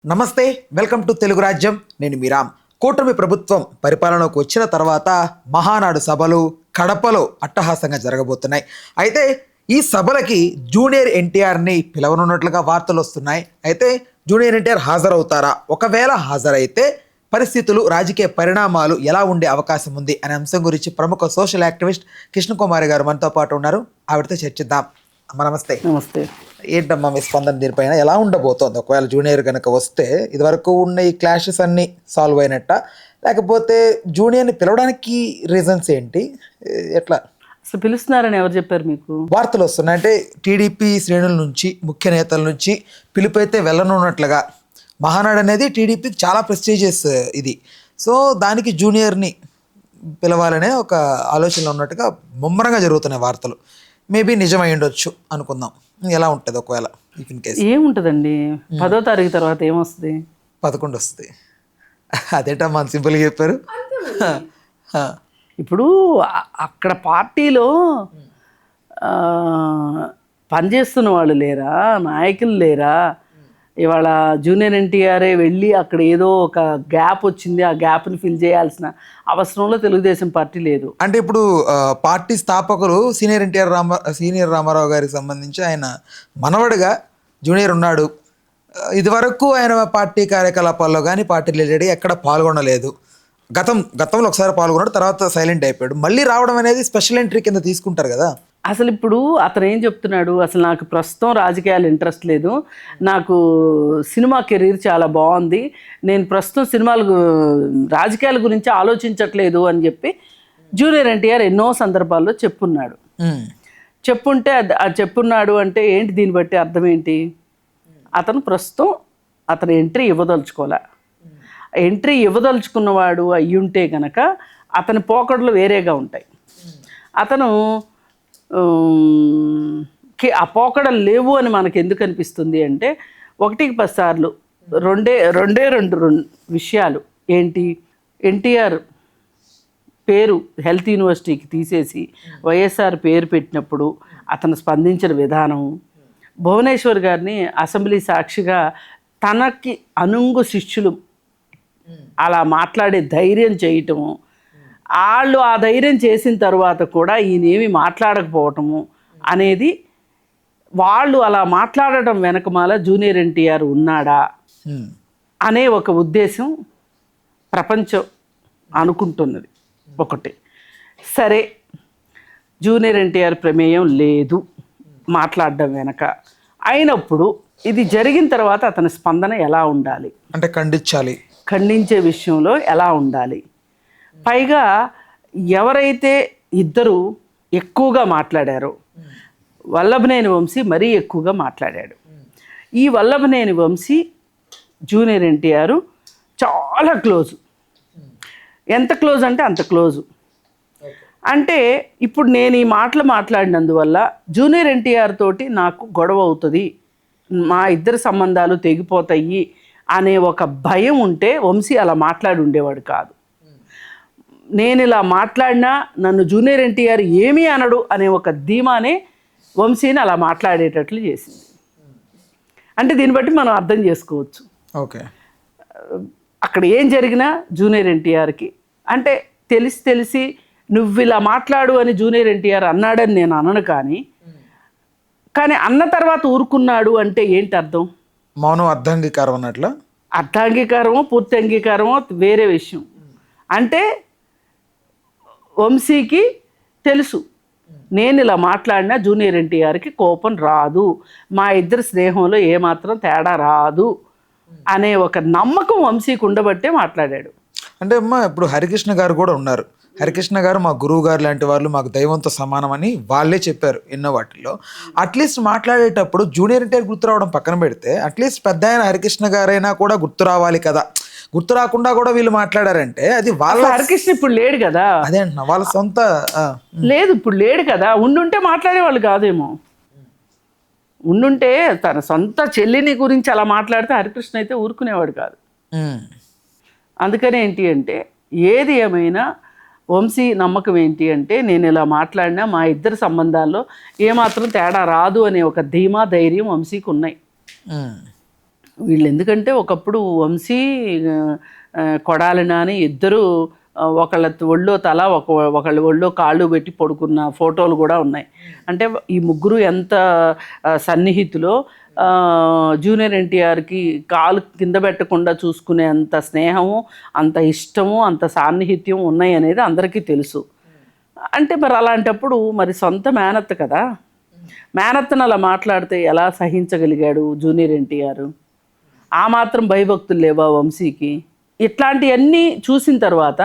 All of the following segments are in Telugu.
నమస్తే, వెల్కమ్ టు తెలుగు రాజ్యం. నేను మీరామ్. కూటమి ప్రభుత్వం పరిపాలనకు వచ్చిన తర్వాత మహానాడు సభలు కడపలో అట్టహాసంగా జరగబోతున్నాయి. అయితే ఈ సభలకి జూనియర్ ఎన్టీఆర్ని పిలవనున్నట్లుగా వార్తలు వస్తున్నాయి. అయితే జూనియర్ ఎన్టీఆర్ హాజరవుతారా? ఒకవేళ హాజరైతే పరిస్థితులు, రాజకీయ పరిణామాలు ఎలా ఉండే అవకాశం ఉంది అనే అంశం గురించి ప్రముఖ సోషల్ యాక్టివిస్ట్ కృష్ణకుమారి గారు మనతో పాటు ఉన్నారు. ఆవిడతో చర్చిద్దాం. అమ్మ నమస్తే. నమస్తే. ఏంటమ్మా మీ స్పందన దీనిపైన? ఎలా ఉండబోతోంది ఒకవేళ జూనియర్ కనుక వస్తే? ఇదివరకు ఉన్న ఈ క్లాషెస్ అన్నీ సాల్వ్ అయినట్ట, లేకపోతే జూనియర్ని పిలవడానికి రీజన్స్ ఏంటి? ఎట్లా అసలు పిలుస్తున్నారని ఎవరు చెప్పారు మీకు? వార్తలు వస్తున్నాయి. అంటే టీడీపీ శ్రేణుల నుంచి, ముఖ్య నేతల నుంచి పిలుపు అయితే వెళ్ళనున్నట్లుగా. మహానాడు అనేది టీడీపీకి చాలా ప్రెస్టీజియస్ ఇది. సో దానికి జూనియర్ని పిలవాలనే ఒక ఆలోచనలో ఉన్నట్టుగా ముమ్మరంగా జరుగుతున్నాయి వార్తలు. మేబీ నిజమై ఉండొచ్చు అనుకుందాం. ఎలా ఉంటుంది ఒకవేళ ఇన్ కేసు? ఏముంటుందండి, 10వ తారీఖు తర్వాత ఏమొస్తుంది? 11 వస్తుంది. అదేంటమ్మా సింపుల్గా చెప్పారు. ఇప్పుడు అక్కడ పార్టీలో పనిచేస్తున్న వాళ్ళు లేరా, నాయకులు లేరా? ఇవాళ జూనియర్ ఎన్టీఆర్ఏ వెళ్ళి అక్కడ ఏదో ఒక గ్యాప్ వచ్చింది, ఆ గ్యాప్ని ఫిల్ చేయాల్సిన అవసరంలో తెలుగుదేశం పార్టీ లేదు. అంటే ఇప్పుడు పార్టీ స్థాపకులు సీనియర్ రామారావు గారికి సంబంధించి ఆయన మనవడిగా జూనియర్ ఉన్నాడు. ఇదివరకు ఆయన పార్టీ కార్యకలాపాల్లో కానీ పార్టీ రిలేటెడ్గా ఎక్కడ పాల్గొనలేదు. గతంలో ఒకసారి పాల్గొన్నాడు, తర్వాత సైలెంట్ అయిపోయాడు. మళ్ళీ రావడం అనేది స్పెషల్ ఎంట్రీ కింద తీసుకుంటారు కదా. అసలు ఇప్పుడు అతను ఏం చెప్తున్నాడు, అసలు నాకు ప్రస్తుతం రాజకీయాలు ఇంట్రెస్ట్ లేదు, నాకు సినిమా కెరీర్ చాలా బాగుంది, నేను ప్రస్తుతం రాజకీయాల గురించి ఆలోచించట్లేదు అని చెప్పి జూనియర్ ఎన్టీఆర్ ఎన్నో సందర్భాల్లో చెప్పున్నాడు. చెప్పుంటే అది చెప్పున్నాడు అంటే ఏంటి? దీన్ని బట్టి అర్థం ఏంటి? అతను ప్రస్తుతం ఎంట్రీ ఇవ్వదలుచుకోలే. ఎంట్రీ ఇవ్వదలుచుకున్నవాడు అయ్యుంటే కనుక అతని పోకడలు వేరేగా ఉంటాయి. అతను ఆ పోకడలు లేవు అని మనకు ఎందుకు అనిపిస్తుంది అంటే, 1కి 10 సార్లు రెండు విషయాలు ఏంటి? ఎన్టీఆర్ పేరు హెల్త్ యూనివర్సిటీకి తీసేసి వైఎస్ఆర్ పేరు పెట్టినప్పుడు అతను స్పందించిన విధానం, భువనేశ్వర్ గారిని అసెంబ్లీ సాక్షిగా తనకి అనుంగు శిష్యులు అలా మాట్లాడే ధైర్యం చేయటము, వాళ్ళు ఆ ధైర్యం చేసిన తర్వాత కూడా ఈయనేమి మాట్లాడకపోవటము అనేది, వాళ్ళు అలా మాట్లాడటం వెనకమాల జూనియర్ ఎన్టీఆర్ ఉన్నాడా అనే ఒక ఉద్దేశం ప్రపంచం అనుకుంటున్నది. ఒకటి సరే, జూనియర్ ఎన్టీఆర్ ప్రమేయం లేదు మాట్లాడడం వెనక. అయినప్పుడు ఇది జరిగిన తర్వాత అతని స్పందన ఎలా ఉండాలి? అంటే ఖండించే విషయంలో ఎలా ఉండాలి? పైగా ఎవరైతే ఇద్దరు ఎక్కువగా మాట్లాడారో, వల్లభనేని వంశీ మరీ ఎక్కువగా మాట్లాడాడు. ఈ వల్లభనేని వంశీ జూనియర్ ఎన్టీఆర్ చాలా క్లోజు. ఎంత క్లోజ్ అంటే అంత క్లోజు. అంటే ఇప్పుడు నేను ఈ మాటలు మాట్లాడినందువల్ల జూనియర్ ఎన్టీఆర్ తోటి నాకు గొడవ అవుతుంది, మా ఇద్దరి సంబంధాలు తెగిపోతాయి అనే ఒక భయం ఉంటే వంశీ అలా మాట్లాడి ఉండేవాడు కాదు. నేను ఇలా మాట్లాడినా నన్ను జూనియర్ ఎన్టీఆర్ ఏమీ అనడు అనే ఒక ధీమానే వంశీని అలా మాట్లాడేటట్లు చేసింది. అంటే దీన్ని బట్టి మనం అర్థం చేసుకోవచ్చు. ఓకే, అక్కడ ఏం జరిగినా జూనియర్ ఎన్టీఆర్కి అంటే తెలిసి నువ్వు ఇలా మాట్లాడు అని జూనియర్ ఎన్టీఆర్ అన్నాడని నేను అనను. కానీ అన్న తర్వాత ఊరుకున్నాడు అంటే ఏంటి అర్థం? మౌనం అర్ధాంగీకారం అన్నట్ల. అర్ధాంగీకారమో పూర్తి అంగీకారమో వేరే విషయం. అంటే వంశీకి తెలుసు, నేను ఇలా మాట్లాడినా జూనియర్ ఎన్టీఆర్కి కోపం రాదు, మా ఇద్దరి స్నేహంలో ఏమాత్రం తేడా రాదు అనే ఒక నమ్మకం వంశీకి ఉండబట్టే మాట్లాడాడు. అంటే అమ్మ, ఇప్పుడు హరికృష్ణ గారు కూడా ఉన్నారు. హరికృష్ణ గారు మా గురువు గారు లాంటి వాళ్ళు, మాకు దైవంతో సమానం అని వాళ్ళే చెప్పారు ఎన్నో వాటిల్లో. అట్లీస్ట్ మాట్లాడేటప్పుడు జూనియర్ ఎన్టీఆర్ గుర్తు రావడం పక్కన పెడితే, అట్లీస్ట్ పెద్ద ఆయన హరికృష్ణ గారైనా కూడా గుర్తు రావాలి కదా. గుర్తు రాకుండా కూడా వీళ్ళు మాట్లాడారంటే అది వాళ్ళ. హరికృష్ణ ఇప్పుడు లేడు కదా. అదే అంటున్నా, వాళ్ళ సొంత లేదు, ఇప్పుడు లేడు కదా. ఉండుంటే మాట్లాడేవాళ్ళు కాదేమో. ఉండుంటే తన సొంత చెల్లిని గురించి అలా మాట్లాడితే హరికృష్ణ అయితే ఊరుకునేవాడు కాదు. అందుకని ఏంటి అంటే, ఏది ఏమైనా వంశీ నమ్మకం ఏంటి అంటే, నేను ఇలా మాట్లాడినా మా ఇద్దరి సంబంధాల్లో ఏమాత్రం తేడా రాదు అనే ఒక ధీమా ధైర్యం వంశీకి ఉన్నాయి. వీళ్ళు ఎందుకంటే ఒకప్పుడు వంశీ కొడాలి నాని ఇద్దరు ఒకళ్ళ ఒళ్ళో తల ఒకళ్ళ ఒళ్ళో కాళ్ళు పెట్టి పడుకున్న ఫోటోలు కూడా ఉన్నాయి. అంటే ఈ ముగ్గురు ఎంత సన్నిహితులో జూనియర్ ఎన్టీఆర్కి కాలు కింద పెట్టకుండా చూసుకునే అంత స్నేహము, అంత ఇష్టము, అంత సాన్నిహిత్యం ఉన్నాయి అనేది అందరికీ తెలుసు. అంటే మరి అలాంటప్పుడు మరి సొంత మేనత్త కదా, మేనత్తను అలా మాట్లాడితే ఎలా సహించగలిగాడు జూనియర్ ఎన్టీఆర్? ఆ మాత్రం భయభక్తులు లేవా వంశీకి? ఇట్లాంటివన్నీ చూసిన తర్వాత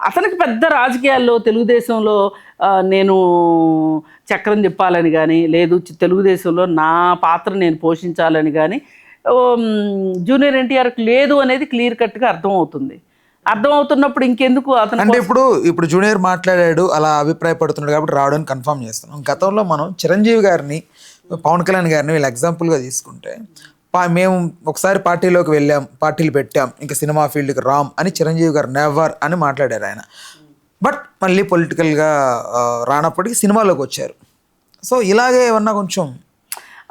అతనికి పెద్ద రాజకీయాల్లో తెలుగుదేశంలో నేను చక్రం తిప్పాలని కానీ, లేదు తెలుగుదేశంలో నా పాత్ర నేను పోషించాలని కానీ జూనియర్ ఎన్టీఆర్కి లేదు అనేది క్లియర్ కట్గా అర్థమవుతుంది. అర్థమవుతున్నప్పుడు ఇంకెందుకు అతను అంటే ఇప్పుడు జూనియర్ మాట్లాడాడు, అలా అభిప్రాయపడుతున్నాడు కాబట్టి రావడానికి కన్ఫర్మ్ చేస్తున్నాం. గతంలో మనం చిరంజీవి గారిని, పవన్ కళ్యాణ్ గారిని వీళ్ళు ఎగ్జాంపుల్గా తీసుకుంటే, మేము ఒకసారి పార్టీలోకి వెళ్ళాం, పార్టీలు పెట్టాం, ఇంకా సినిమా ఫీల్డ్కి రామ్ అని చిరంజీవి గారు నెవర్ అని మాట్లాడారు ఆయన. బట్ మళ్ళీ పొలిటికల్గా రానప్పటికీ సినిమాలోకి వచ్చారు. సో ఇలాగే ఏమన్నా కొంచెం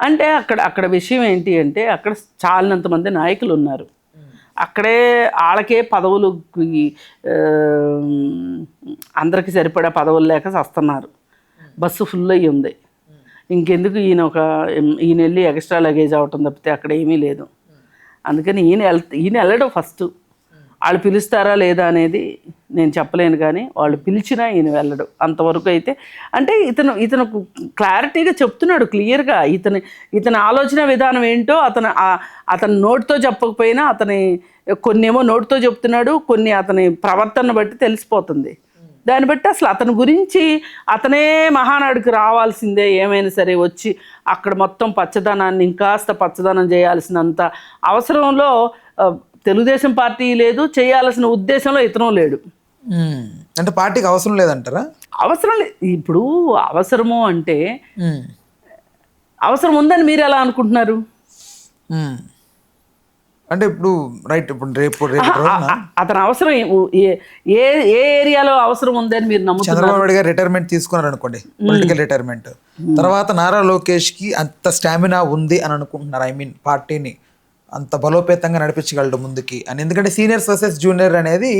అంటే అక్కడ విషయం ఏంటి అంటే, అక్కడ చాలినంతమంది నాయకులు ఉన్నారు. అక్కడే వాళ్ళకే పదవులు అందరికీ సరిపడా పదవులు లేక వస్తున్నారు. బస్సు ఫుల్ అయ్యి ఉంది. ఇంకెందుకు ఈయన వెళ్ళి ఎక్స్ట్రా లగేజ్ అవటం తప్పితే అక్కడ ఏమీ లేదు. అందుకని ఈయన వెళ్ళడం ఫస్ట్. వాళ్ళు పిలుస్తారా లేదా అనేది నేను చెప్పలేను, కానీ వాళ్ళు పిలిచినా ఈయన వెళ్ళడు. అంతవరకు అయితే అంటే ఇతను క్లారిటీగా చెప్తున్నాడు క్లియర్గా. ఇతని ఆలోచన విధానం ఏంటో అతని నోటితో చెప్పకపోయినా కొన్నేమో నోటితో చెప్తున్నాడు, కొన్ని అతని ప్రవర్తన బట్టి తెలిసిపోతుంది. దాన్ని బట్టి అసలు అతని గురించి అతనే మహానాడుకి రావాల్సిందే, ఏమైనా సరే వచ్చి అక్కడ మొత్తం పచ్చదనాన్ని ఇంకాస్త పచ్చదనం చేయాల్సినంత అవసరంలో తెలుగుదేశం పార్టీ లేదు, చేయాల్సిన ఉద్దేశంలో ఇతను లేడు. అంటే పార్టీకి అవసరం లేదంటారా? అవసరం లేదు. ఇప్పుడు అవసరము అంటే అవసరం ఉందని మీరు ఎలా అనుకుంటున్నారు? అంటే ఇప్పుడు రైట్, ఇప్పుడు రేపు అతని అవసరం ఏ ఏరియాలో అవసరం ఉందని మీరు నమ్ముతున్నారు? చంద్రబాబు నాయుడు గారు రిటైర్మెంట్ తీసుకున్నారు అనుకోండి, పొలిటికల్ రిటైర్మెంట్ తర్వాత నారా లోకేష్కి అంత స్టామినా ఉంది అని అనుకుంటున్నారు. ఐ మీన్ పార్టీని అంత బలోపేతంగా నడిపించగలడు ముందుకి అని. ఎందుకంటే సీనియర్స్ వర్సెస్ జూనియర్ అనేది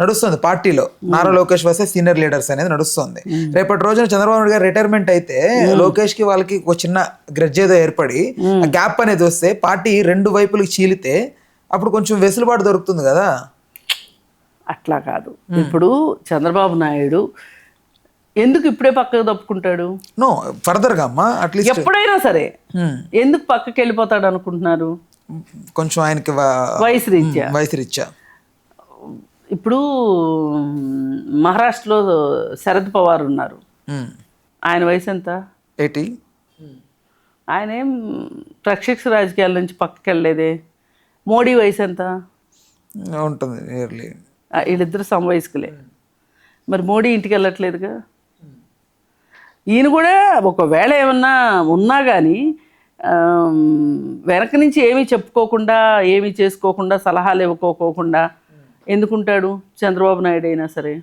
నడుస్తుంది పార్టీలో, Nara Lokesh versus senior leaders అనేది నడుస్తుంది. రేపటి రోజున చంద్రబాబు నాయుడు గారు రిటైర్మెంట్ అయితే లోకేష్ కి వాళ్ళకి ఒక చిన్న గ్రడ్జ్ ఏదో ఏర్పడి ఆ గ్యాప్ అనేది వస్తే పార్టీ రెండు వైపులకి చీలితే అప్పుడు కొంచెం వెసులుబాటు దొరుకుతుంది కదా. అట్లా కాదు. ఇప్పుడు చంద్రబాబు నాయుడు ఎందుకు ఇప్పుడే పక్కకు తప్పుకుంటాడు? నో ఫర్దర్గా అమ్మా, అట్లీస్ట్ ఎప్పుడైనా సరే ఎందుకు పక్కకి వెళ్ళిపోతాడు అనుకుంటున్నారు? కొంచెం ఆయనకి వయసు రీత్యా. ఇప్పుడు మహారాష్ట్రలో శరద్ పవార్ ఉన్నారు. ఆయన వయసు ఎంత? 80. ఆయన ఏం ప్రత్యక్ష రాజకీయాల నుంచి పక్కకి వెళ్ళలేదే. మోడీ వయసు ఎంత ఉంటుంది? వీళ్ళిద్దరు సమవయస్కులే. మరి మోడీ ఇంటికి వెళ్ళట్లేదుగా. ఈయన కూడా ఒకవేళ ఏమన్నా ఉన్నా కానీ వెనక నుంచి ఏమీ చెప్పుకోకుండా, ఏమీ చేసుకోకుండా, సలహాలు ఇవ్వకోకుండా ఎందుకుంటాడు చంద్రబాబు నాయుడు అయినా సరే.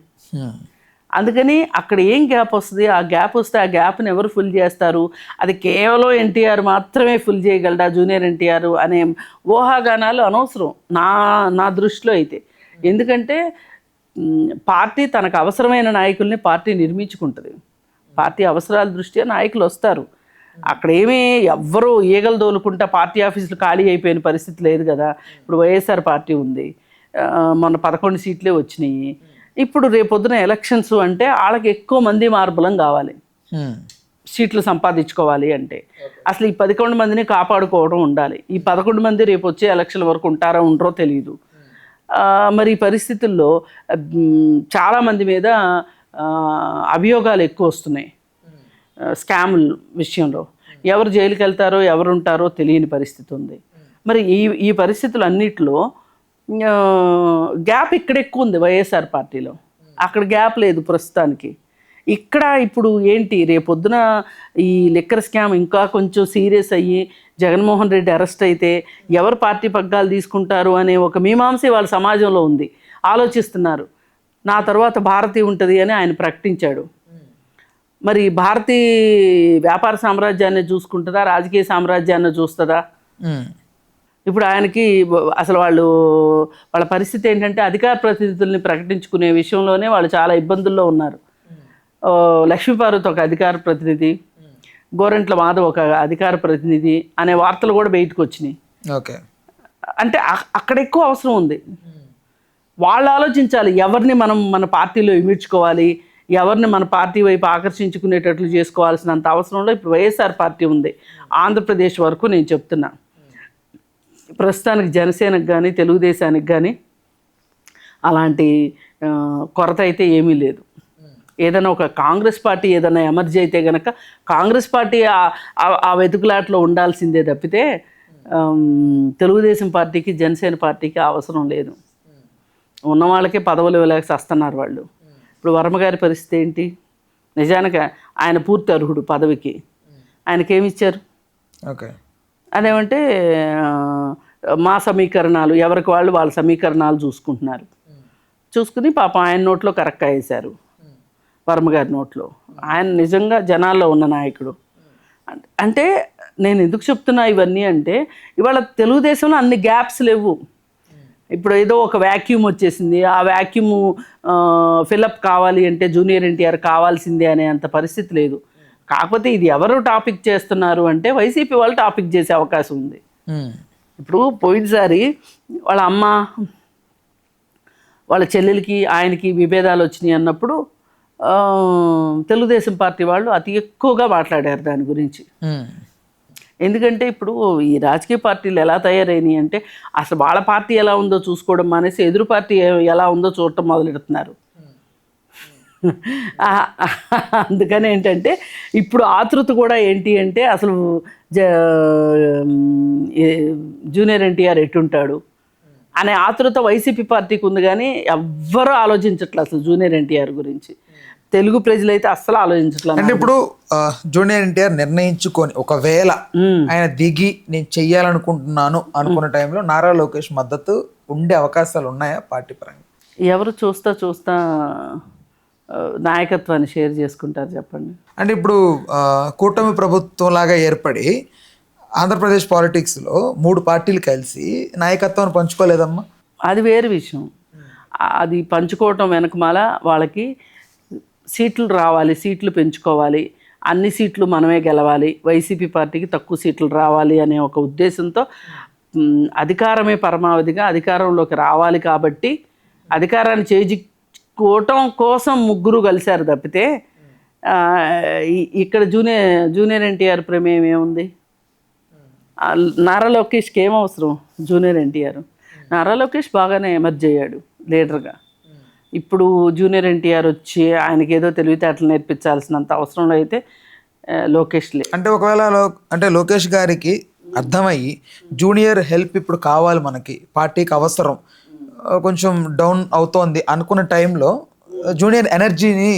అందుకని అక్కడ ఏం గ్యాప్ వస్తుంది, ఆ గ్యాప్ వస్తే ఆ గ్యాప్ని ఎవరు ఫుల్ చేస్తారు? అది కేవలం ఎన్టీఆర్ మాత్రమే ఫుల్ చేయగలడా, జూనియర్ ఎన్టీఆర్ అనే ఊహాగానాలు అనవసరం నా దృష్టిలో అయితే. ఎందుకంటే పార్టీ తనకు అవసరమైన నాయకుల్ని పార్టీ నిర్మించుకుంటుంది. పార్టీ అవసరాల దృష్ట్యా నాయకులు వస్తారు. అక్కడ ఏమీ ఎవ్వరూ ఈగలు దోలుకుంటా పార్టీ ఆఫీసులు ఖాళీ అయిపోయిన పరిస్థితి లేదు కదా. ఇప్పుడు వైఎస్ఆర్ పార్టీ ఉంది, మన 11 సీట్లే వచ్చినాయి. ఇప్పుడు రేపొద్దున ఎలక్షన్స్ అంటే వాళ్ళకి ఎక్కువ మంది మార్బలం కావాలి, సీట్లు సంపాదించుకోవాలి అంటే. అసలు ఈ 11 మందిని కాపాడుకోవడం ఉండాలి. ఈ 11 మంది రేపు వచ్చే ఎలక్షన్ వరకు ఉంటారో ఉండరో తెలియదు. మరి ఈ పరిస్థితుల్లో చాలామంది మీద అభియోగాలు ఎక్కువ వస్తున్నాయి స్కాముల విషయంలో. ఎవరు జైలుకి వెళ్తారో ఎవరు ఉంటారో తెలియని పరిస్థితి ఉంది. మరి ఈ పరిస్థితులు అన్నిటిలో గ్యాప్ ఇక్కడ ఎక్కువ ఉంది వైఎస్ఆర్ పార్టీలో, అక్కడ గ్యాప్ లేదు ప్రస్తుతానికి. ఇక్కడ ఇప్పుడు ఏంటి, రేపొద్దున ఈ లిక్కర్ స్కామ్ ఇంకా కొంచెం సీరియస్ అయ్యి జగన్మోహన్ రెడ్డి అరెస్ట్ అయితే ఎవరు పార్టీ పగ్గాలు తీసుకుంటారు అనే ఒక మీమాంస వాళ్ళ సమాజంలో ఉంది. ఆలోచిస్తున్నారు. నా తర్వాత భారతి ఉంటుంది అని ఆయన ప్రకటించాడు. మరి భారతి వ్యాపార సామ్రాజ్యాన్ని చూసుకుంటుందా, రాజకీయ సామ్రాజ్యాన్ని చూస్తుందా? ఇప్పుడు ఆయనకి అసలు వాళ్ళ పరిస్థితి ఏంటంటే అధికార ప్రతినిధుల్ని ప్రకటించుకునే విషయంలోనే వాళ్ళు చాలా ఇబ్బందుల్లో ఉన్నారు. లక్ష్మీపార్వతి ఒక అధికార ప్రతినిధి, గోరంట్ల మాధవ్ ఒక అధికార ప్రతినిధి అనే వార్తలు కూడా బయటకు వచ్చినాయి. ఓకే, అంటే అక్కడ ఎక్కువ అవసరం ఉంది. వాళ్ళు ఆలోచించాలి ఎవరిని మనం మన పార్టీలో ఇమిడ్చుకోవాలి, ఎవరిని మన పార్టీ వైపు ఆకర్షించుకునేటట్లు చేసుకోవాల్సినంత అవసరంలో ఇప్పుడు వైఎస్ఆర్ పార్టీ ఉంది. ఆంధ్రప్రదేశ్ వరకు నేను చెప్తున్నా, ప్రస్తుతానికి జనసేనకు కానీ తెలుగుదేశానికి కానీ అలాంటి కొరత అయితే ఏమీ లేదు. ఏదైనా ఒక కాంగ్రెస్ పార్టీ ఏదైనా ఎమర్జీ అయితే కనుక కాంగ్రెస్ పార్టీ ఆ వెతుకులాట్లో ఉండాల్సిందే తప్పితే తెలుగుదేశం పార్టీకి జనసేన పార్టీకి అవసరం లేదు. ఉన్న వాళ్ళకే పదవులు ఇవ్వలేక వస్తున్నారు వాళ్ళు. ఇప్పుడు వర్మగారి పరిస్థితి ఏంటి? నిజానికి ఆయన పూర్తి అర్హుడు పదవికి, ఆయనకేమిచ్చారు? ఓకే, అదేమంటే మా సమీకరణాలు ఎవరికి వాళ్ళు వాళ్ళ సమీకరణాలు చూసుకుంటున్నారు. చూసుకుని పాపం ఆయన నోట్లో కరెక్ట్ వేశారు, వర్మగారి నోట్లో. ఆయన నిజంగా జనాల్లో ఉన్న నాయకుడు. అంటే నేను ఎందుకు చెప్తున్నా ఇవన్నీ అంటే ఇవాళ తెలుగుదేశంలో అన్ని గ్యాప్స్ లేవు. ఇప్పుడు ఏదో ఒక వ్యాక్యూమ్ వచ్చేసింది, ఆ వ్యాక్యూమ్ ఫిలప్ కావాలి అంటే జూనియర్ ఎన్టీఆర్ కావాల్సిందే అనే అంత పరిస్థితి లేదు. కాకపోతే ఇది ఎవరు టాపిక్ చేస్తున్నారు అంటే వైసీపీ వాళ్ళు టాపిక్ చేసే అవకాశం ఉంది. ఇప్పుడు పోయినసారి వాళ్ళ అమ్మ వాళ్ళ చెల్లెలకి ఆయనకి విభేదాలు వచ్చినాయి అన్నప్పుడు తెలుగుదేశం పార్టీ వాళ్ళు అతి ఎక్కువగా మాట్లాడారు దాని గురించి. ఎందుకంటే ఇప్పుడు ఈ రాజకీయ పార్టీలు ఎలా తయారైనాయి అంటే అసలు వాళ్ళ పార్టీ ఎలా ఉందో చూసుకోవడం మానేసి ఎదురు పార్టీ ఎలా ఉందో చూడటం మొదలెడుతున్నారు. అందుకని ఏంటంటే ఇప్పుడు ఆతృత కూడా ఏంటి అంటే అసలు జూనియర్ ఎన్టీఆర్ ఎట్టుంటాడు అనే ఆతృత వైసీపీ పార్టీకి ఉంది, కానీ ఎవ్వరూ ఆలోచించట్లేదు అసలు జూనియర్ ఎన్టీఆర్ గురించి. తెలుగు ప్రజలైతే అస్సలు ఆలోచించట్లేదు. అంటే ఇప్పుడు జూనియర్ ఎన్టీఆర్ నిర్ణయించుకొని ఒకవేళ ఆయన దిగి నేను చెయ్యాలనుకుంటున్నాను అనుకున్న టైంలో నారా లోకేష్ మద్దతు ఉండే అవకాశాలు ఉన్నాయా పార్టీ పరంగా? ఎవరు చూస్తా నాయకత్వాన్ని షేర్ చేసుకుంటారు చెప్పండి. అంటే ఇప్పుడు కూటమి ప్రభుత్వం లాగా ఏర్పడి ఆంధ్రప్రదేశ్ పాలిటిక్స్లో 3 పార్టీలు కలిసి నాయకత్వాన్ని పంచుకోలేదమ్మా? అది వేరే విషయం. అది పంచుకోవటం వెనకమాల వాళ్ళకి సీట్లు రావాలి, సీట్లు పెంచుకోవాలి, అన్ని సీట్లు మనమే గెలవాలి, వైసీపీ పార్టీకి తక్కువ సీట్లు రావాలి అనే ఒక ఉద్దేశంతో అధికారమే పరమావధిగా అధికారంలోకి రావాలి కాబట్టి అధికారాన్ని చేజిక్కోవటం కోసం ముగ్గురు కలిశారు తప్పితే ఇక్కడ జూనియర్ ఎన్టీఆర్ ప్రమేయం ఏముంది? నారా లోకేష్కి ఏం అవసరం జూనియర్ ఎన్టీఆర్? నారా లోకేష్ బాగానే ఎమర్జ్ అయ్యాడు లీడర్గా. ఇప్పుడు జూనియర్ ఎన్టీఆర్ వచ్చి ఆయనకి ఏదో తెలివితేటలు నేర్పించాల్సినంత అవసరంలో అయితే లోకేష్ లే. అంటే ఒకవేళ అంటే లోకేష్ గారికి అర్థమయ్యి జూనియర్ హెల్ప్ ఇప్పుడు కావాలి, మనకి పార్టీకి అవసరం, కొంచెం డౌన్ అవుతోంది అనుకున్న టైంలో జూనియర్ ఎనర్జీని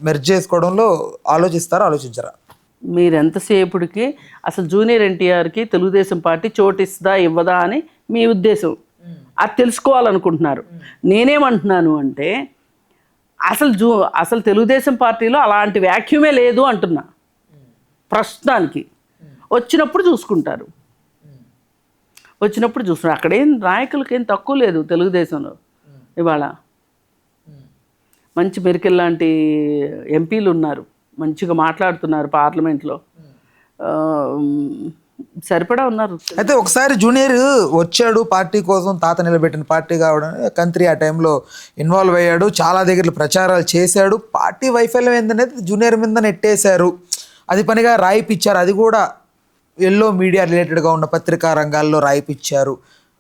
మెర్జ్ చేసుకోవడంలో ఆలోచించరా? మీరు ఎంతసేపుడికి అసలు జూనియర్ ఎన్టీఆర్కి తెలుగుదేశం పార్టీ చోటిస్తుందా ఇవ్వదా అని మీ ఉద్దేశం, అది తెలుసుకోవాలనుకుంటున్నారు. నేనేమంటున్నాను అంటే అసలు తెలుగుదేశం పార్టీలో అలాంటి వ్యాక్యూమే లేదు అంటున్నా. ప్రస్తుతానికి వచ్చినప్పుడు చూసుకుంటారు. అక్కడేం నాయకులకి ఏం తక్కువ లేదు తెలుగుదేశంలో. ఇవాళ మంచి మెరికల్ లాంటి ఎంపీలు ఉన్నారు, మంచిగా మాట్లాడుతున్నారు పార్లమెంట్లో, సరిపడా ఉన్నారు. అయితే ఒకసారి జూనియర్ వచ్చాడు పార్టీ కోసం, తాత నిలబెట్టిన పార్టీ కావడం, కంత్రి ఆ టైంలో ఇన్వాల్వ్ అయ్యాడు, చాలా దగ్గర ప్రచారాలు చేశాడు. పార్టీ వైఫల్యం ఏంటనేది జూనియర్ మీద నెట్టేశారు, అది పనిగా రాయిపిచ్చారు, అది కూడా ఎల్లో మీడియా రిలేటెడ్గా ఉన్న పత్రికా రంగాల్లో రాయిపిచ్చారు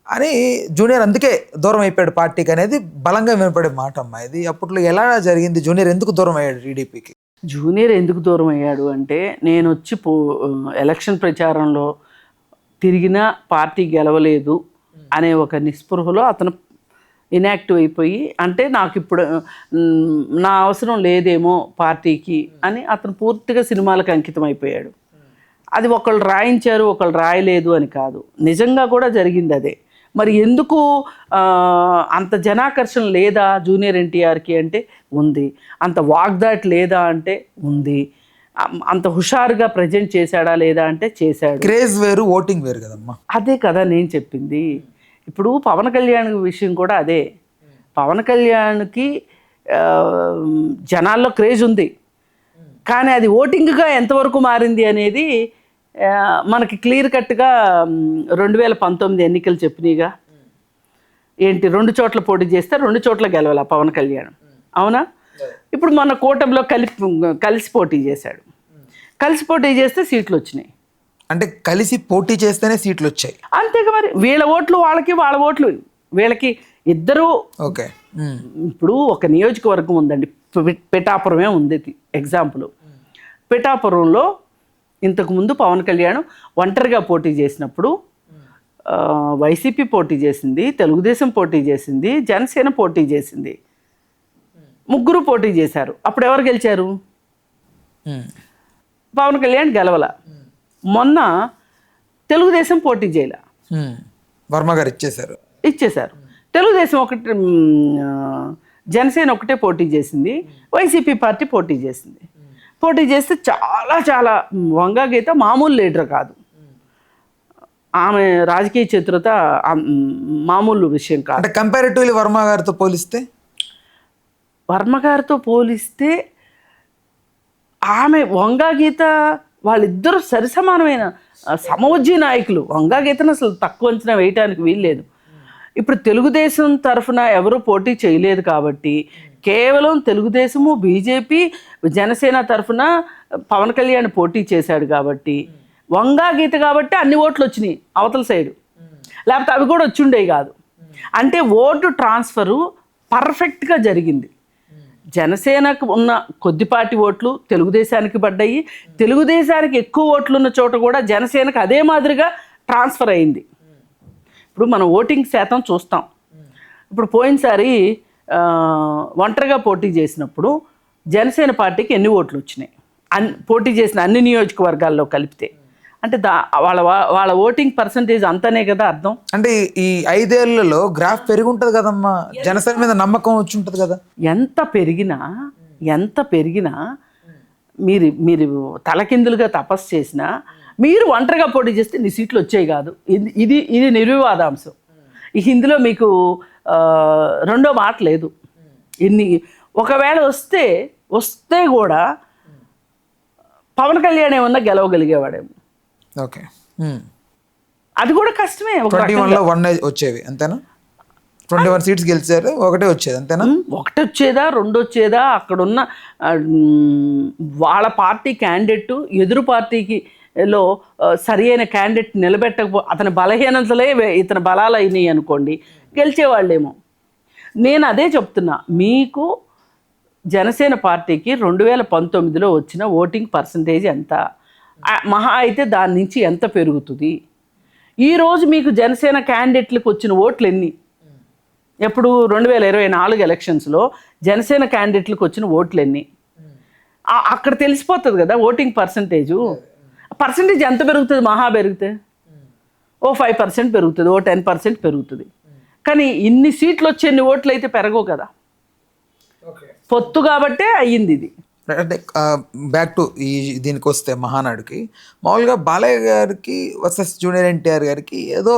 అని జూనియర్ అందుకే దూరం అయిపోయాడు పార్టీకి అనేది బలంగా వినపడే మాట అమ్మా. ఇది అప్పట్లో ఎలా జరిగింది? జూనియర్ ఎందుకు దూరం అయ్యాడు టీడీపీకి? జూనియర్ ఎందుకు దూరం అయ్యాడు అంటే నేను వచ్చి ఎలక్షన్ ప్రచారంలో తిరిగినా పార్టీ గెలవలేదు అనే ఒక నిస్పృహలో అతను ఇన్యాక్టివ్ అయిపోయి, అంటే నాకు ఇప్పుడు నా అవసరం లేదేమో పార్టీకి అని అతను పూర్తిగా సినిమాలకు అంకితం అయిపోయాడు. అది ఒకళ్ళు రాయించారు, ఒకళ్ళు రాయలేదు అని కాదు, నిజంగా కూడా జరిగింది అదే. మరి ఎందుకు అంత జనాకర్షణ లేదా జూనియర్ ఎన్టీఆర్కి అంటే ఉంది, అంత వాగ్దాట్ లేదా అంటే ఉంది. అంత హుషారుగా ప్రజెంట్ చేశాడా లేదా అంటే చేశాడు. క్రేజ్ వేరు, ఓటింగ్ వేరు కదమ్మా. అదే కదా నేను చెప్పింది. ఇప్పుడు పవన్ కళ్యాణ్ విషయం కూడా అదే. పవన్ కళ్యాణ్కి జనాల్లో క్రేజ్ ఉంది, కానీ అది ఓటింగ్గా ఎంతవరకు మారింది అనేది మనకి క్లియర్ కట్గా 2019 ఎన్నికలు చెప్పినాయిగా. ఏంటి, 2 చోట్ల పోటీ చేస్తే 2 చోట్ల గెలవాల పవన్ కళ్యాణ్, అవునా? ఇప్పుడు మన కూటమిలో కలిసి పోటీ చేశాడు. కలిసి పోటీ చేస్తే సీట్లు వచ్చినాయి. అంటే కలిసి పోటీ చేస్తేనే సీట్లు వచ్చాయి. అంతేగా మరి. వీళ్ళ ఓట్లు వాళ్ళకి, వాళ్ళ ఓట్లు వీళ్ళకి, ఇద్దరు. ఓకే. ఇప్పుడు ఒక నియోజకవర్గం ఉందండి, పిఠాపురమే ఉంది ఎగ్జాంపుల్. పిఠాపురంలో ఇంతకుముందు పవన్ కళ్యాణ్ ఒంటరిగా పోటీ చేసినప్పుడు వైసీపీ పోటీ చేసింది, తెలుగుదేశం పోటీ చేసింది, జనసేన పోటీ చేసింది. ముగ్గురు పోటీ చేశారు. అప్పుడు ఎవరు గెలిచారు? పవన్ కళ్యాణ్ గెలవల. మొన్న తెలుగుదేశం పోటీ చేయలే, వర్మ గారు ఇచ్చేశారు. తెలుగుదేశం ఒకటి, జనసేన ఒకటే పోటీ చేసింది, వైసీపీ పార్టీ పోటీ చేసింది. పోటీ చేస్తే చాలా చాలా వంగా గీత మామూలు లీడర్ కాదు. ఆమె రాజకీయ చతురత మామూలు విషయం కాదు. అంటే కంపారిటివ్లీ వర్మ గారితో పోలిస్తే ఆమె వంగా గీత వాళ్ళిద్దరూ సరిసమానమైన సమవుజ్జీ నాయకులు. వంగా గీతను అసలు తక్కువ అంచనా వేయటానికి వీల్లేదు. ఇప్పుడు తెలుగుదేశం తరఫున ఎవరు పోటీ చేయలేదు కాబట్టి కేవలం తెలుగుదేశము, బీజేపీ, జనసేన తరఫున పవన్ కళ్యాణ్ పోటీ చేశాడు కాబట్టి, వంగా గీత కాబట్టి అన్ని ఓట్లు వచ్చినాయి అవతల సైడు, లేకపోతే అవి కూడా వచ్చి ఉండేవి కాదు. అంటే ఓటు ట్రాన్స్ఫరు పర్ఫెక్ట్గా జరిగింది. జనసేనకు ఉన్న కొద్దిపాటి ఓట్లు తెలుగుదేశానికి పడ్డాయి. తెలుగుదేశానికి ఎక్కువ ఓట్లు ఉన్న చోట కూడా జనసేనకు అదే మాదిరిగా ట్రాన్స్ఫర్ అయింది. ఇప్పుడు మనం ఓటింగ్ శాతం చూస్తాం. ఇప్పుడు పోయినసారి ఒంటరిగా పోటీ చేసినప్పుడు జనసేన పార్టీకి ఎన్ని ఓట్లు వచ్చినాయి పోటీ చేసిన అన్ని నియోజకవర్గాల్లో కలిపితే? అంటే వాళ్ళ ఓటింగ్ పర్సంటేజ్ అంతనే కదా అర్థం. అంటే ఈ 5 ఏళ్లలో గ్రాఫ్ పెరిగి ఉంటుంది కదమ్మా, జనసేన మీద నమ్మకం వచ్చి ఉంటుంది కదా. ఎంత పెరిగినా మీరు తలకిందులుగా తపస్సు చేసినా, మీరు ఒంటరిగా పోటీ చేస్తే నీ సీట్లు వచ్చేవి కాదు. ఇది నిర్వివాదాంశం. ఇందులో మీకు రెండో మాట లేదు. ఒకవేళ వస్తే కూడా పవన్ కళ్యాణ్ ఏమన్నా గెలవగలిగేవాడేమో. ఓకే, అది కూడా కష్టమే. 21లో 1 వచ్చేవి అంతేనా? 21 సీట్స్ గెలిచారు, ఒకటే వచ్చేది అంతేనా? ఒకటి వచ్చేదా, 2 వచ్చేదా? అక్కడున్న వాళ్ళ పార్టీ క్యాండిడేట్ ఎదురు పార్టీకి లో సరి అయిన క్యాండిడేట్ అతని బలహీనతలే ఇతని బలాలు అయినాయి అనుకోండి, గెలిచేవాళ్ళేమో. నేను అదే చెప్తున్నా, మీకు జనసేన పార్టీకి 2019లో వచ్చిన ఓటింగ్ పర్సంటేజ్ ఎంత, మహా అయితే దాని నుంచి ఎంత పెరుగుతుంది? ఈరోజు మీకు జనసేన క్యాండిడేట్లకు వచ్చిన ఓట్లు ఎన్ని? ఎప్పుడు 2024 ఎలక్షన్స్లో జనసేన క్యాండిడేట్లకు వచ్చిన ఓట్లు ఎన్ని? అక్కడ తెలిసిపోతుంది కదా ఓటింగ్ పర్సంటేజు. పర్సంటేజ్ ఎంత పెరుగుతుంది? మహా పెరిగితే ఓ 5% పెరుగుతుంది, ఓ 10% పెరుగుతుంది. కానీ ఇన్ని సీట్లు వచ్చే ఓట్లు అయితే పెరగవు కదా. పొత్తు కాబట్టే అయ్యింది ఇది. అంటే బ్యాక్ టు దీనికి వస్తే మహానాడుకి, మామూలుగా బాలయ్య గారికి వర్సెస్ జూనియర్ ఎన్టీఆర్ గారికి ఏదో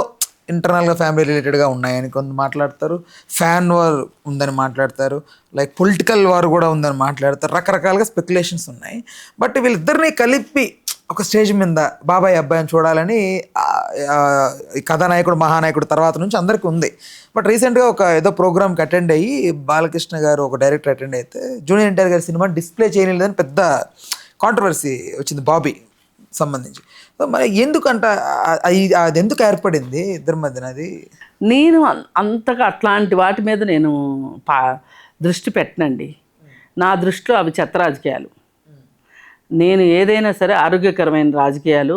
ఇంటర్నల్గా ఫ్యామిలీ రిలేటెడ్గా ఉన్నాయని కొంత మాట్లాడతారు, ఫ్యాన్ వార్ ఉందని మాట్లాడతారు, లైక్ పొలిటికల్ వార్ కూడా ఉందని మాట్లాడతారు, రకరకాలుగా స్పెక్యులేషన్స్ ఉన్నాయి. బట్ వీళ్ళిద్దరినీ కలిపి ఒక స్టేజ్ మీద బాబాయ్ అబ్బాయిని చూడాలని కథానాయకుడు మహానాయకుడు తర్వాత నుంచి అందరికీ ఉంది. బట్ రీసెంట్గా ఒక ఏదో ప్రోగ్రామ్కి అటెండ్ అయ్యి బాలకృష్ణ గారు ఒక డైరెక్టర్ అటెండ్ అయితే జూనియర్ ఎన్టీఆర్ గారి సినిమా డిస్ప్లే చేయలేదని పెద్ద కాంట్రవర్సీ వచ్చింది బాబీ సంబంధించి. సో మరి ఎందుకంట అది ఎందుకు ఏర్పడింది ఇద్దరి మధ్యన? అది నేను అంతగా అట్లాంటి వాటి మీద నేను దృష్టి పెట్టనండి. నా దృష్టిలో అవి చెత్త రాజకీయాలు. నేను ఏదైనా సరే ఆరోగ్యకరమైన రాజకీయాలు,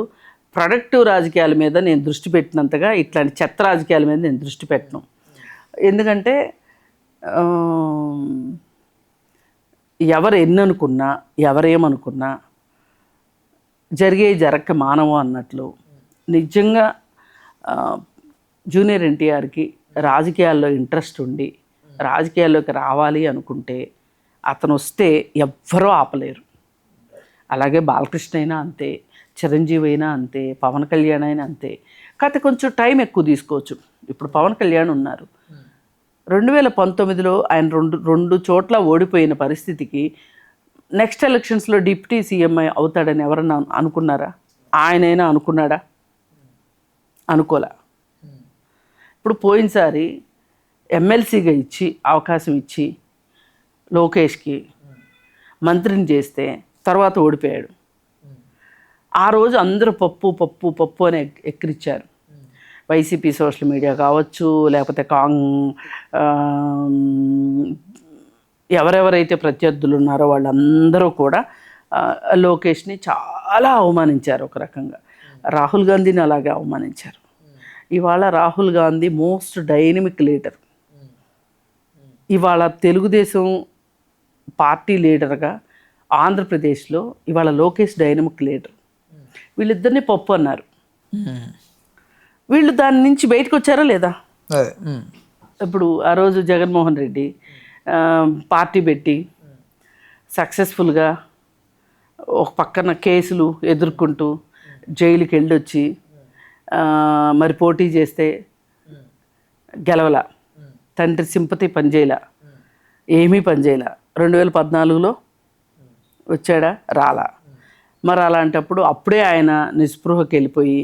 ప్రొడక్టివ్ రాజకీయాల మీద నేను దృష్టి పెట్టినంతగా ఇట్లాంటి చెత్త రాజకీయాల మీద నేను దృష్టి పెట్టను. ఎందుకంటే ఎవరు ఎన్ననుకున్నా, ఎవరేమనుకున్నా జరగక మానవం అన్నట్లు నిజంగా జూనియర్ ఎన్టీఆర్కి రాజకీయాల్లో ఇంట్రెస్ట్ ఉండి రాజకీయాల్లోకి రావాలి అనుకుంటే అతను వస్తే ఎవ్వరూ ఆపలేరు. అలాగే బాలకృష్ణ అయినా అంతే, చిరంజీవి అయినా అంతే, పవన్ కళ్యాణ్ అయినా అంతే. కాకపోతే కొంచెం టైం ఎక్కువ తీసుకోవచ్చు. ఇప్పుడు పవన్ కళ్యాణ్ ఉన్నారు, 2019లో ఆయన రెండు చోట్ల ఓడిపోయిన పరిస్థితికి నెక్స్ట్ ఎలక్షన్స్లో డిప్యూటీ సీఎం అవుతాడని ఎవరన్నా అనుకున్నారా? ఆయనైనా అనుకున్నాడా? అనుకోలే. ఇప్పుడు పోయినసారి ఎమ్మెల్సీగా ఇచ్చి అవకాశం ఇచ్చి లోకేష్కి మంత్రిని చేస్తే తర్వాత ఓడిపోయాడు. ఆ రోజు అందరూ పప్పు పప్పు పప్పు అని ఎక్కిరిచ్చారు. వైసీపీ సోషల్ మీడియా కావచ్చు, లేకపోతే ఎవరెవరైతే ప్రత్యర్థులు ఉన్నారో వాళ్ళందరూ కూడా లోకేష్ని చాలా అవమానించారు. ఒక రకంగా రాహుల్ గాంధీని అలాగే అవమానించారు. ఇవాళ Rahul Gandhi most dynamic leader. ఇవాళ తెలుగుదేశం పార్టీ లీడర్గా ఆంధ్రప్రదేశ్లో ఇవాళ లోకేష్ డైనమిక్ లీడర్. వీళ్ళిద్దరిని పప్పు అన్నారు. వీళ్ళు దాని నుంచి బయటకు వచ్చారా లేదా? ఇప్పుడు ఆ రోజు జగన్మోహన్ రెడ్డి పార్టీ పెట్టి సక్సెస్ఫుల్గా ఒక పక్కన కేసులు ఎదుర్కొంటూ జైలుకి వెళ్ళొచ్చి మరి పోటీ చేస్తే గెలవల, తండ్రి సింపతి పనిచేయలా, ఏమీ పనిచేయలా. 2014లో వచ్చాడా? రాలా. మరి అలాంటప్పుడు అప్పుడే ఆయన నిస్పృహకి వెళ్ళిపోయి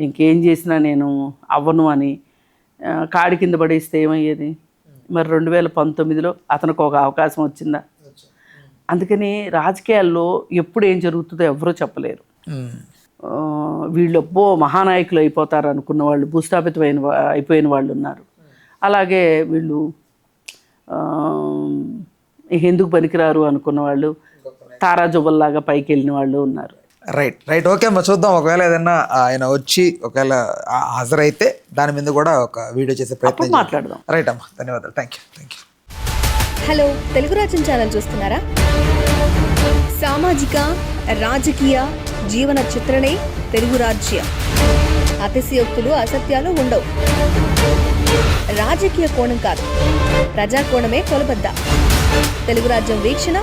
ఇంకేం చేసినా నేను అవ్వను అని కాడి కింద పడేస్తే ఏమయ్యేది? మరి 2019లో అతనికి ఒక అవకాశం వచ్చిందా? అందుకని రాజకీయాల్లో ఎప్పుడు ఏం జరుగుతుందో ఎవరూ చెప్పలేరు. వీళ్ళు మహానాయకులు అయిపోతారు అనుకున్న వాళ్ళు అయిపోయిన వాళ్ళు ఉన్నారు. అలాగే వీళ్ళు ఎందుకు పనికిరారు అనుకున్న వాళ్ళు తారాజుబల్లాగా పైకి వెళ్ళిన వాళ్ళు ఉన్నారు. రైట్ ఓకే అమ్మ, చూద్దాం. ఒకవేళ ఏదన్నా ఆయన వచ్చి ఒకవేళ హాజరైతే దాని మీద కూడా ఒక వీడియో చేసే ప్రయత్నం మాట్లాడదాం. రైట్ అమ్మా, ధన్యవాదాలు. Thank you. హలో, తెలుగు రాజ్యం ఛానల్ చూస్తున్నారా? సామాజిక రాజకీయ జీవన చిత్రణే తెలుగు రాజ్యం. అతిశయోక్తులు అసత్యాలు ఉండవు. రాజకీయ కోణం కాదు, ప్రజా కోణమే కొలబద్ద. తెలుగు రాజ్యం వీక్షణ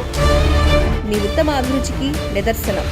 మీ ఉత్తమ అభిరుచికి నిదర్శనం.